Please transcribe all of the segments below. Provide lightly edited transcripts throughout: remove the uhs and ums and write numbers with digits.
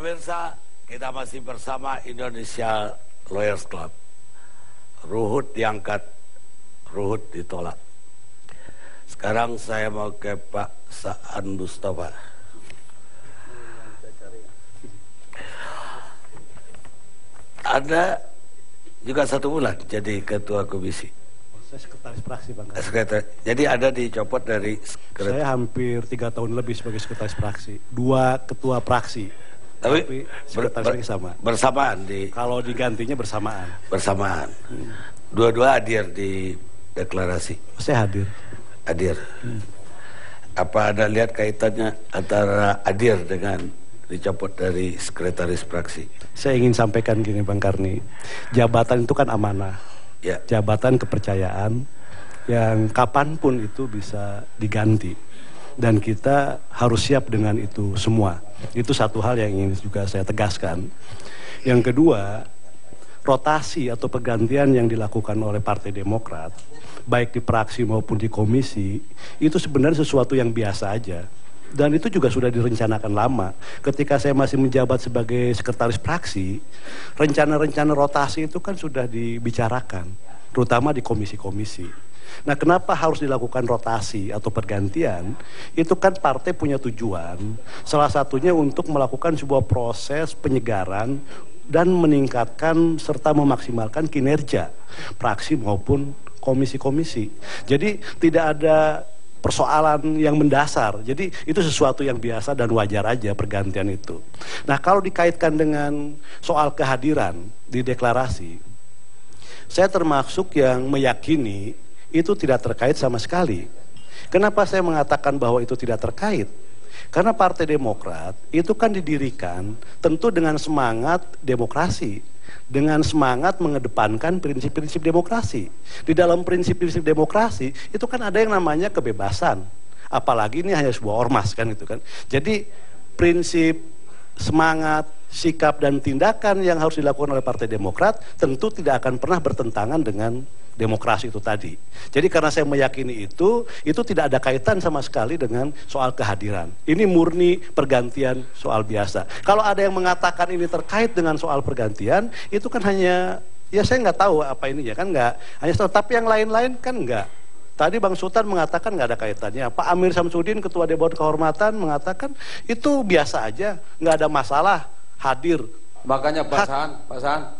Pemirsa, kita masih bersama Indonesia Lawyers Club. Ruhut diangkat, Ruhut ditolak. Sekarang saya mau ke Pak Saan Mustafa. Anda juga 1 bulan jadi ketua komisi. Saya sekretaris praksi, Bang. Jadi Anda dicopot dari Saya hampir 3 tahun lebih sebagai sekretaris praksi. 2 ketua praksi. Tapi sekretaris sama. Bersamaan kalau digantinya bersamaan. Bersamaan. Dua-dua hadir di deklarasi. Saya hadir. Hadir. Apa Anda lihat kaitannya antara hadir dengan dicopot dari sekretaris praksi? Saya ingin sampaikan gini, Bang Karni. Jabatan itu kan amanah. Ya. Jabatan kepercayaan yang kapanpun itu bisa diganti. Dan kita harus siap dengan itu semua. Itu satu hal yang ingin juga saya tegaskan. Yang kedua, rotasi atau pergantian yang dilakukan oleh Partai Demokrat, baik di praksi maupun di komisi, itu sebenarnya sesuatu yang biasa aja. Dan itu juga sudah direncanakan lama. Ketika saya masih menjabat sebagai sekretaris praksi, rencana-rencana rotasi itu kan sudah dibicarakan, terutama di komisi-komisi. Nah, kenapa harus dilakukan rotasi atau pergantian? Itu kan partai punya tujuan, salah satunya untuk melakukan sebuah proses penyegaran dan meningkatkan serta memaksimalkan kinerja praksi maupun komisi-komisi. Jadi tidak ada persoalan yang mendasar. Jadi itu sesuatu yang biasa dan wajar aja pergantian itu. Nah, kalau dikaitkan dengan soal kehadiran di deklarasi, saya termasuk yang meyakini itu tidak terkait sama sekali. Kenapa saya mengatakan bahwa itu tidak terkait? Karena Partai Demokrat itu kan didirikan tentu dengan semangat demokrasi, dengan semangat mengedepankan prinsip-prinsip demokrasi. Di dalam prinsip-prinsip demokrasi itu kan ada yang namanya kebebasan. Apalagi ini hanya sebuah ormas kan itu kan. Jadi prinsip, semangat, sikap dan tindakan yang harus dilakukan oleh Partai Demokrat tentu tidak akan pernah bertentangan dengan demokrasi itu tadi. Jadi karena saya meyakini itu tidak ada kaitan sama sekali dengan soal kehadiran. Ini murni pergantian soal biasa. Kalau ada yang mengatakan ini terkait dengan soal pergantian, itu kan hanya, ya saya nggak tahu apa ini ya kan nggak. Hanya tapi yang lain-lain kan nggak. Tadi Bang Sultan mengatakan nggak ada kaitannya. Pak Amir Samsudin, Ketua Dewan Kehormatan mengatakan itu biasa aja, nggak ada masalah hadir. Makanya Pak Saan,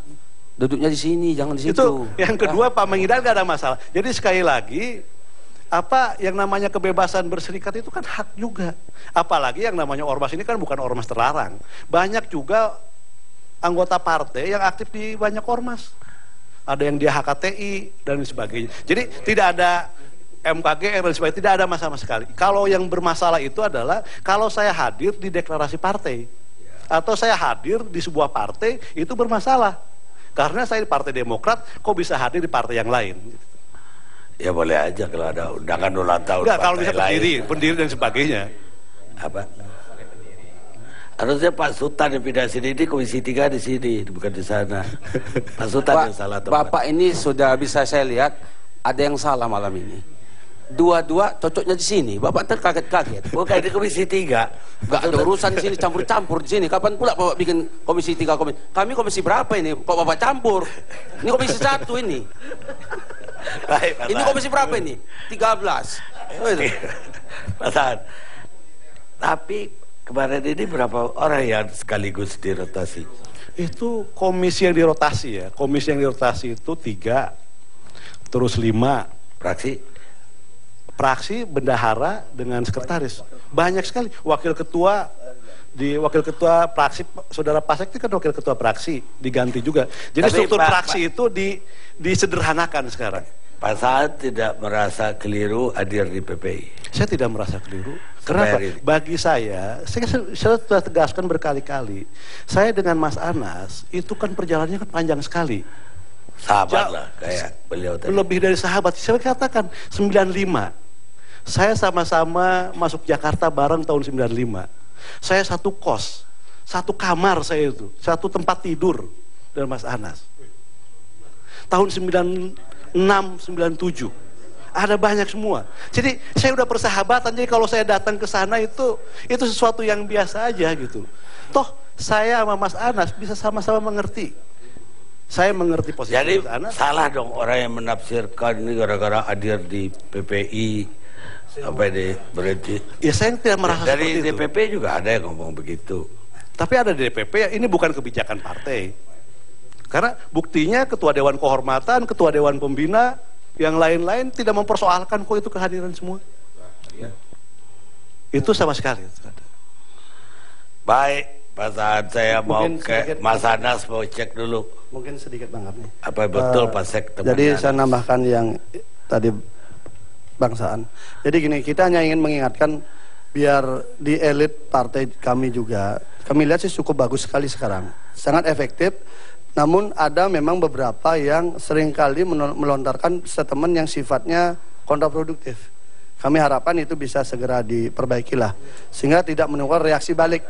duduknya di sini, jangan di situ. Itu yang kedua, Pak Menghidar gak ada masalah. Jadi sekali lagi, apa yang namanya kebebasan berserikat itu kan hak juga. Apalagi yang namanya ormas ini kan bukan ormas terlarang. Banyak juga anggota partai yang aktif di banyak ormas. Ada yang dia HKTI dan sebagainya. Jadi tidak ada MKGR dan sebagainya, tidak ada masalah sekali. Kalau yang bermasalah itu adalah kalau saya hadir di deklarasi partai atau saya hadir di sebuah partai, itu bermasalah. Karena saya di Partai Demokrat, kok bisa hadir di partai yang lain? Ya boleh aja kalau ada undangan ulang tahun. Enggak, kalau bisa pendiri dan sebagainya. Apa? Harusnya Pak Sultan yang pindah sini, ini Komisi 3 di sini, bukan di sana. Pak Sultan yang salah tempat. Bapak ini sudah bisa saya lihat ada yang salah malam ini. Dua-dua cocoknya di sini. Bapak terkaget-kaget. Bukan di Komisi 3. Enggak ada urusan di sini, campur-campur di sini. Kapan pula Bapak bikin Komisi 3 komisi? Kami komisi berapa ini? Kok Bapak campur? Ini Komisi 1 ini. Baik, ini komisi berapa ini? 13. Pasangan. Tapi kemarin ini berapa orang yang sekaligus dirotasi? Itu komisi yang dirotasi ya. Komisi yang dirotasi itu 3, terus 5. Praksi, bendahara dengan sekretaris. Banyak sekali. Wakil ketua praksi, Saudara Pasek itu kan wakil ketua praksi, diganti juga. Jadi struktur praksi itu disederhanakan sekarang. Pak Saad tidak merasa keliru hadir di PPI? Saya tidak merasa keliru. Kenapa? Bagi saya sudah tegaskan berkali-kali. Saya dengan Mas Anas, itu kan perjalanannya kan panjang sekali. Sahabat lah, kayak beliau tadi. Lebih dari sahabat. Saya katakan 95. Saya sama-sama masuk Jakarta bareng tahun 95. Saya satu kos, satu kamar saya itu, satu tempat tidur dengan Mas Anas. Tahun 96, 97. Ada banyak semua. Jadi saya udah persahabatan. Jadi kalau saya datang ke sana itu sesuatu yang biasa aja gitu. Toh saya sama Mas Anas bisa sama-sama mengerti. Saya mengerti posisi Jadi Mas Anas. salah dong orang yang menafsirkan ini gara-gara hadir di PPI apa ini berarti. Ya saya tidak merasa Dari seperti itu. DPP juga ada yang ngomong begitu. Tapi ada di DPP, ya ini bukan kebijakan partai. Karena buktinya ketua Dewan Kehormatan, ketua Dewan Pembina, yang lain-lain tidak mempersoalkan kok itu kehadiran semua. Ya. Itu sama sekali. Baik, Pak Saad, saya mau Mungkin ke sedikit, Mas Anas mau cek dulu. Mungkin sedikit Bang Abni. Apa betul Pak Sek temannya Jadi saya Anas? nambahkan yang tadi bangsaan. Jadi gini, kita hanya ingin mengingatkan biar di elit partai kami juga, kami lihat sih cukup bagus sekali sekarang. Sangat efektif, namun ada memang beberapa yang seringkali melontarkan statement yang sifatnya kontraproduktif. Kami harapkan itu bisa segera diperbaikilah, sehingga tidak menimbulkan reaksi balik.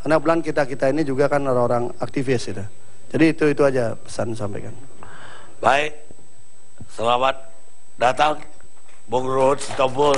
Karena bulan kita ini juga kan orang-orang aktivis itu. Jadi itu aja pesan sampaikan. Baik, selamat datang Bung Ruhut Sitompul.